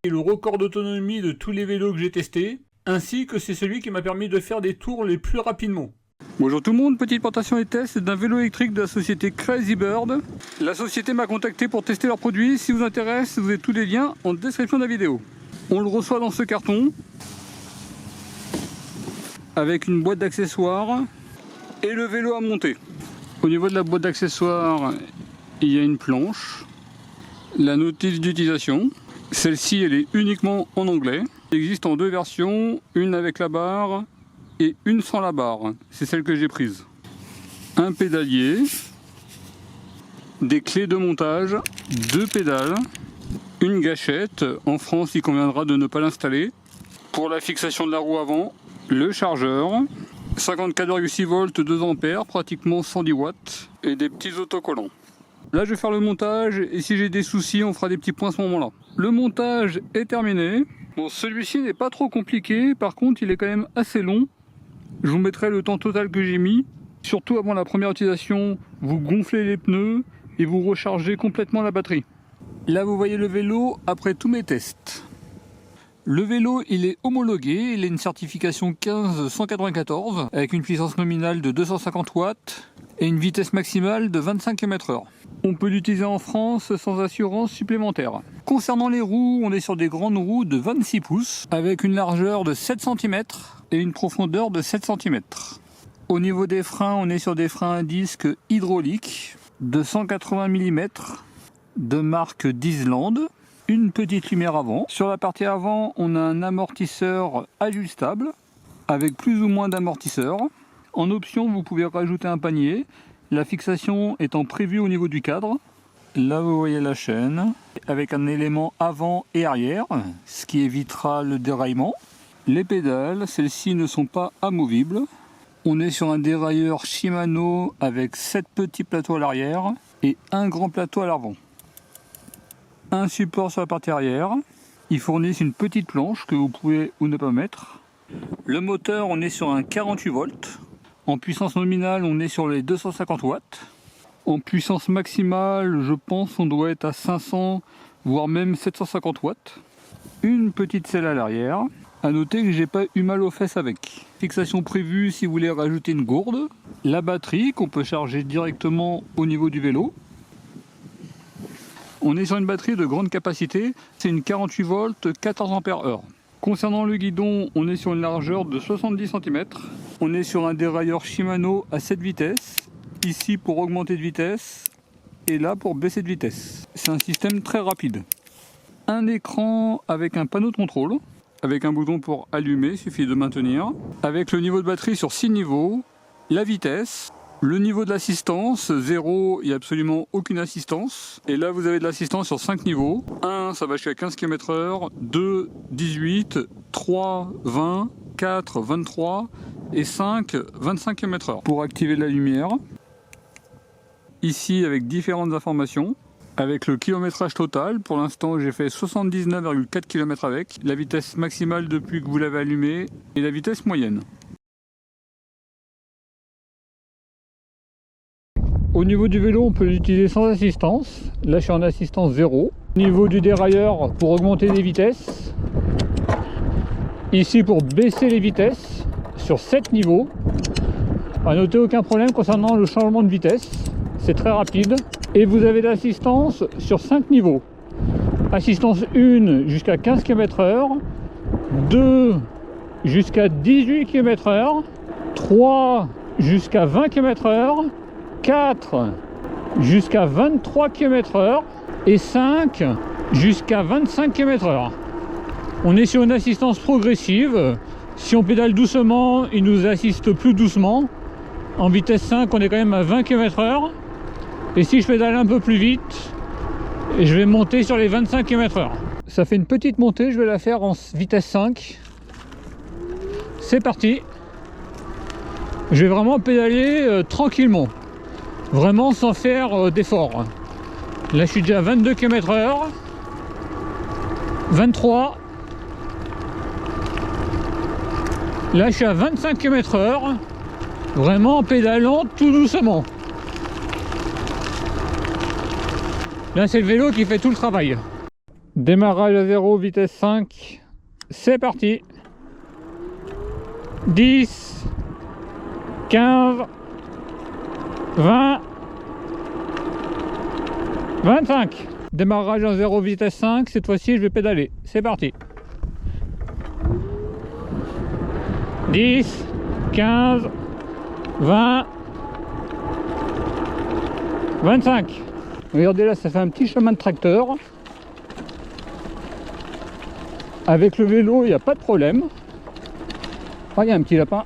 est le record d'autonomie de tous les vélos que j'ai testés, ainsi que c'est celui qui m'a permis de faire des tours les plus rapidement. Bonjour tout le monde, petite présentation et test d'un vélo électrique de la société Crazy Bird. La société m'a contacté pour tester leurs produits. Si vous intéresse, vous avez tous les liens en description de la vidéo. On le reçoit dans ce carton, avec une boîte d'accessoires et le vélo à monter. Au niveau de la boîte d'accessoires, il y a une planche, la notice d'utilisation. Celle-ci, elle est uniquement en anglais. Il existe en deux versions, une avec la barre et une sans la barre. C'est celle que j'ai prise. Un pédalier, des clés de montage, deux pédales, une gâchette. En France, il conviendra de ne pas l'installer. Pour la fixation de la roue avant, le chargeur, 54,6 volts, 2 ampères, pratiquement 110 watts, et des petits autocollants. Là, je vais faire le montage, et si j'ai des soucis, on fera des petits points à ce moment-là. Le montage est terminé. Bon, celui-ci n'est pas trop compliqué, par contre, il est quand même assez long. Je vous mettrai le temps total que j'ai mis. Surtout avant la première utilisation, vous gonflez les pneus et vous rechargez complètement la batterie. Là, vous voyez le vélo après tous mes tests. Le vélo, il est homologué, il a une certification 15194 avec une puissance nominale de 250 watts et une vitesse maximale de 25 km/h. On peut l'utiliser en France sans assurance supplémentaire. Concernant les roues, on est sur des grandes roues de 26 pouces avec une largeur de 7 cm et une profondeur de 7 cm. Au niveau des freins, on est sur des freins à disque hydrauliques de 180 mm de marque d'Islande. Une petite lumière avant. Sur la partie avant, on a un amortisseur ajustable avec plus ou moins d'amortisseurs. En option, vous pouvez rajouter un panier. La fixation étant prévue au niveau du cadre. Là, vous voyez la chaîne avec un élément avant et arrière, ce qui évitera le déraillement. Les pédales, celles-ci ne sont pas amovibles. On est sur un dérailleur Shimano avec 7 petits plateaux à l'arrière et un grand plateau à l'avant. Un support sur la partie arrière. Ils fournissent une petite planche que vous pouvez ou ne pas mettre. Le moteur, on est sur un 48 volts. En puissance nominale, on est sur les 250 watts. En puissance maximale, je pense on doit être à 500 voire même 750 watts. Une petite selle à l'arrière. A noter que j'ai pas eu mal aux fesses avec. Fixation prévue si vous voulez rajouter une gourde. La batterie qu'on peut charger directement au niveau du vélo. On est sur une batterie de grande capacité, c'est une 48 volts 14 ampères-heure. Concernant le guidon, on est sur une largeur de 70 cm. On est sur un dérailleur Shimano à 7 vitesses, ici pour augmenter de vitesse et là pour baisser de vitesse. C'est un système très rapide. Un écran avec un panneau de contrôle, avec un bouton pour allumer, il suffit de maintenir. Avec le niveau de batterie sur 6 niveaux, la vitesse. Le niveau de l'assistance, 0, il n'y a absolument aucune assistance. Et là, vous avez de l'assistance sur 5 niveaux. 1, ça va jusqu'à 15 km/h. 2, 18. 3, 20. 4, 23. Et 5, 25 km/h. Pour activer la lumière. Ici, avec différentes informations. Avec le kilométrage total, pour l'instant, j'ai fait 79,4 km avec. La vitesse maximale depuis que vous l'avez allumé. Et la vitesse moyenne. Au niveau du vélo, on peut l'utiliser sans assistance. Là, je suis en assistance 0. Au niveau du dérailleur, pour augmenter les vitesses. Ici, pour baisser les vitesses, sur 7 niveaux. À noter aucun problème concernant le changement de vitesse. C'est très rapide. Et vous avez l'assistance sur 5 niveaux. Assistance 1 jusqu'à 15 km/h. 2 jusqu'à 18 km/h. 3 jusqu'à 20 km/h. 4 jusqu'à 23 km/h et 5 jusqu'à 25 km/h. On est sur une assistance progressive. Si on pédale doucement, il nous assiste plus doucement. En vitesse 5, on est quand même à 20 km/h. Et si je pédale un peu plus vite, je vais monter sur les 25 km/h. Ça fait une petite montée, je vais la faire en vitesse 5. C'est parti. Je vais vraiment pédaler tranquillement. Vraiment sans faire d'effort. Là je suis déjà à 22 km/h. 23. Là je suis à 25 km/h. Vraiment en pédalant tout doucement. Là c'est le vélo qui fait tout le travail. Démarrage à 0, vitesse 5. C'est parti. 10, 15, 20, 25. Démarrage à 0, vitesse 5. Cette fois-ci, je vais pédaler. C'est parti. 10, 15, 20, 25. Regardez là, ça fait un petit chemin de tracteur. Avec le vélo, il n'y a pas de problème. Ah, il y a un petit lapin.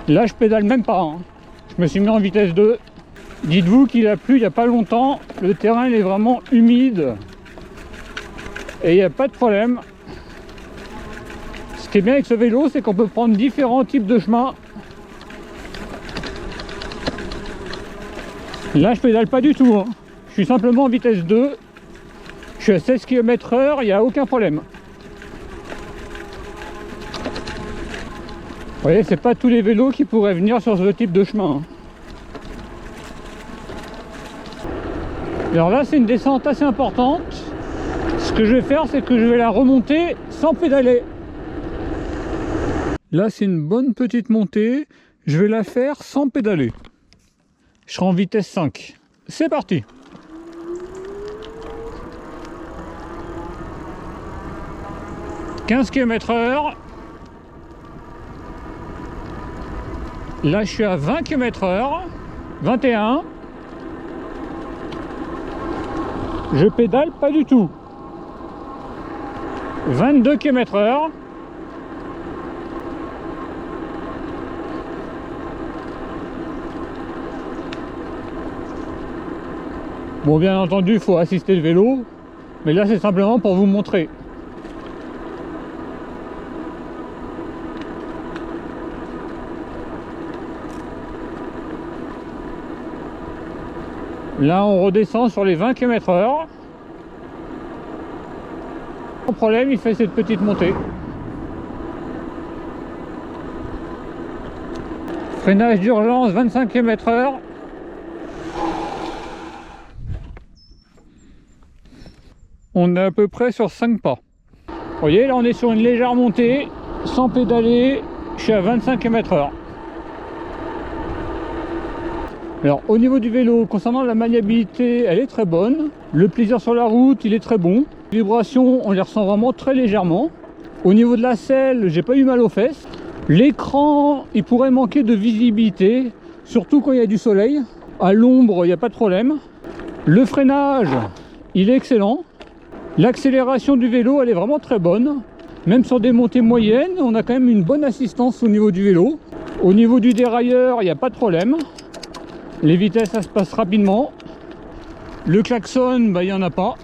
Là, je pédale même pas. Hein. Je me suis mis en vitesse 2. Dites-vous qu'il a plu il n'y a pas longtemps. Le terrain il est vraiment humide. Et il n'y a pas de problème. Ce qui est bien avec ce vélo, c'est qu'on peut prendre différents types de chemins. Là, je pédale pas du tout. Hein. Je suis simplement en vitesse 2. Je suis à 16 km/h, il n'y a aucun problème. Vous voyez, c'est pas tous les vélos qui pourraient venir sur ce type de chemin. Alors là, c'est une descente assez importante. Ce que je vais faire, c'est que je vais la remonter sans pédaler. Là, c'est une bonne petite montée. Je vais la faire sans pédaler. Je serai en vitesse 5. C'est parti. « 15 km/h. Là, je suis à 20 km/h. 21. Je pédale pas du tout. 22 km/h. Bon, bien entendu, il faut assister le vélo, mais là, c'est simplement pour vous montrer. Là, on redescend sur les 20 km/h. Sans problème, il fait cette petite montée. Freinage d'urgence, 25 km/h. On est à peu près sur 5 pas. Vous voyez, là, on est sur une légère montée, sans pédaler. Je suis à 25 km/h. Alors au niveau du vélo, concernant la maniabilité, elle est très bonne. Le plaisir sur la route, il est très bon. Les vibrations, on les ressent vraiment très légèrement. Au niveau de la selle, j'ai pas eu mal aux fesses. L'écran, il pourrait manquer de visibilité, surtout quand il y a du soleil. À l'ombre, il n'y a pas de problème. Le freinage, il est excellent. L'accélération du vélo, elle est vraiment très bonne. Même sur des montées moyennes, on a quand même une bonne assistance au niveau du vélo. Au niveau du dérailleur, il n'y a pas de problème. Les vitesses, ça se passe rapidement. Le klaxon, il n'y en a pas.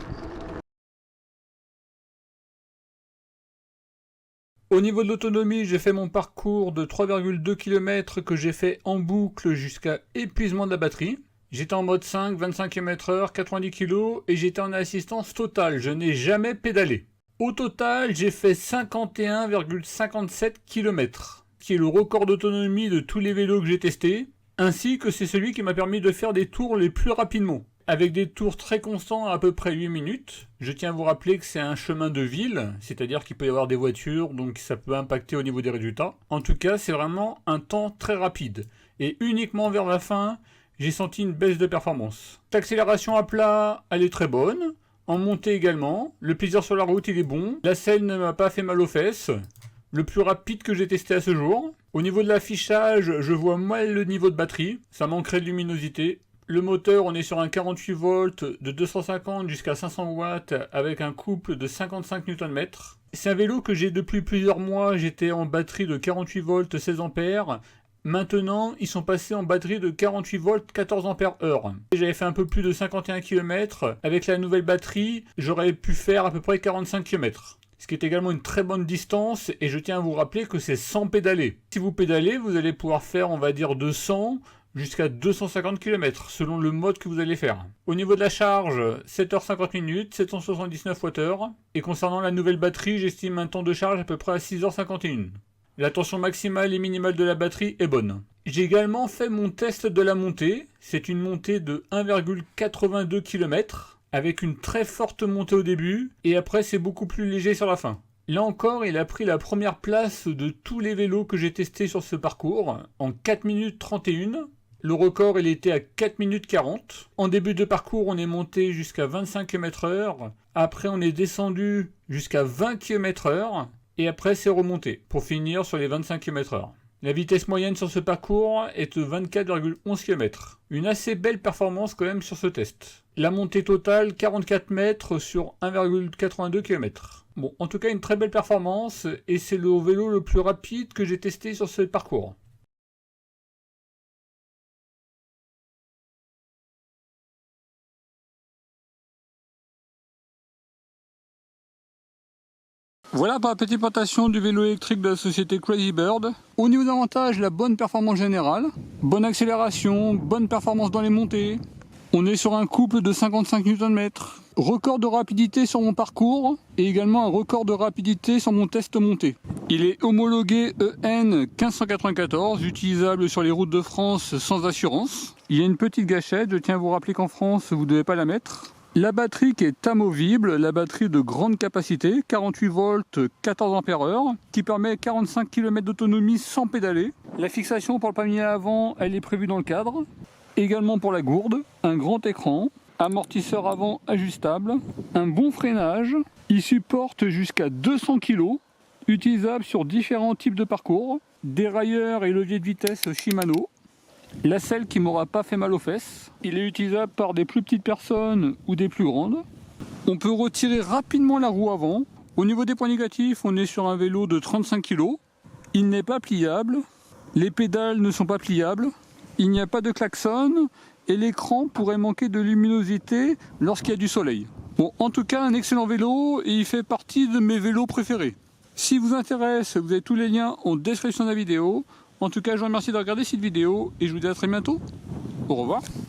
Au niveau de l'autonomie, j'ai fait mon parcours de 3,2 km que j'ai fait en boucle jusqu'à épuisement de la batterie. J'étais en mode 5, 25 km/h, 90 kg et j'étais en assistance totale. Je n'ai jamais pédalé. Au total, j'ai fait 51,57 km, qui est le record d'autonomie de tous les vélos que j'ai testés. Ainsi que c'est celui qui m'a permis de faire des tours les plus rapidement, avec des tours très constants à peu près 8 minutes. Je tiens à vous rappeler que c'est un chemin de ville, c'est-à-dire qu'il peut y avoir des voitures, donc ça peut impacter au niveau des résultats. En tout cas, c'est vraiment un temps très rapide. Et uniquement vers la fin, j'ai senti une baisse de performance. L'accélération à plat, elle est très bonne. En montée également. Le plaisir sur la route, il est bon. La selle ne m'a pas fait mal aux fesses. Le plus rapide que j'ai testé à ce jour. Au niveau de l'affichage, je vois mal le niveau de batterie, ça manquerait de luminosité. Le moteur, on est sur un 48 volts de 250 jusqu'à 500 watts avec un couple de 55 Nm. C'est un vélo que j'ai depuis plusieurs mois, j'étais en batterie de 48 volts 16 ampères. Maintenant, ils sont passés en batterie de 48 volts 14 ampères heure. J'avais fait un peu plus de 51 km. Avec la nouvelle batterie, j'aurais pu faire à peu près 45 km. Ce qui est également une très bonne distance, et je tiens à vous rappeler que c'est sans pédaler. Si vous pédalez, vous allez pouvoir faire, on va dire, de 100 jusqu'à 250 km selon le mode que vous allez faire. Au niveau de la charge, 7h50 minutes, 779 Wh. Et concernant la nouvelle batterie, j'estime un temps de charge à peu près à 6h51. La tension maximale et minimale de la batterie est bonne. J'ai également fait mon test de la montée. C'est une montée de 1,82 km avec une très forte montée au début et après c'est beaucoup plus léger sur la fin. Là encore, il a pris la première place de tous les vélos que j'ai testés sur ce parcours en 4 minutes 31. Le record, il était à 4 minutes 40. En début de parcours, on est monté jusqu'à 25 km/h. Après, on est descendu jusqu'à 20 km/h. Et après, c'est remonté pour finir sur les 25 km/h. La vitesse moyenne sur ce parcours est de 24,11 km. Une assez belle performance quand même sur ce test. La montée totale, 44 mètres sur 1,82 km. Bon, en tout cas, une très belle performance et c'est le vélo le plus rapide que j'ai testé sur ce parcours. Voilà pour la petite présentation du vélo électrique de la société Crazy Bird. Au niveau d'avantages, la bonne performance générale, bonne accélération, bonne performance dans les montées. On est sur un couple de 55 Nm. Record de rapidité sur mon parcours et également un record de rapidité sur mon test monté. Il est homologué EN 1594, utilisable sur les routes de France sans assurance. Il y a une petite gâchette, je tiens à vous rappeler qu'en France, vous ne devez pas la mettre. La batterie qui est amovible, la batterie de grande capacité, 48 volts, 14 Ah, qui permet 45 km d'autonomie sans pédaler. La fixation pour le palmier avant, elle est prévue dans le cadre. Également pour la gourde, un grand écran, amortisseur avant ajustable, un bon freinage. Il supporte jusqu'à 200 kg, utilisable sur différents types de parcours, dérailleur et levier de vitesse Shimano. La selle qui m'aura pas fait mal aux fesses. Il est utilisable par des plus petites personnes ou des plus grandes. On peut retirer rapidement la roue avant. Au niveau des points négatifs, on est sur un vélo de 35 kg. Il n'est pas pliable. Les pédales ne sont pas pliables. Il n'y a pas de klaxon. Et l'écran pourrait manquer de luminosité lorsqu'il y a du soleil. Bon, en tout cas, un excellent vélo et il fait partie de mes vélos préférés. Si vous intéresse, vous avez tous les liens en description de la vidéo. En tout cas, je vous remercie de regarder cette vidéo et je vous dis à très bientôt. Au revoir.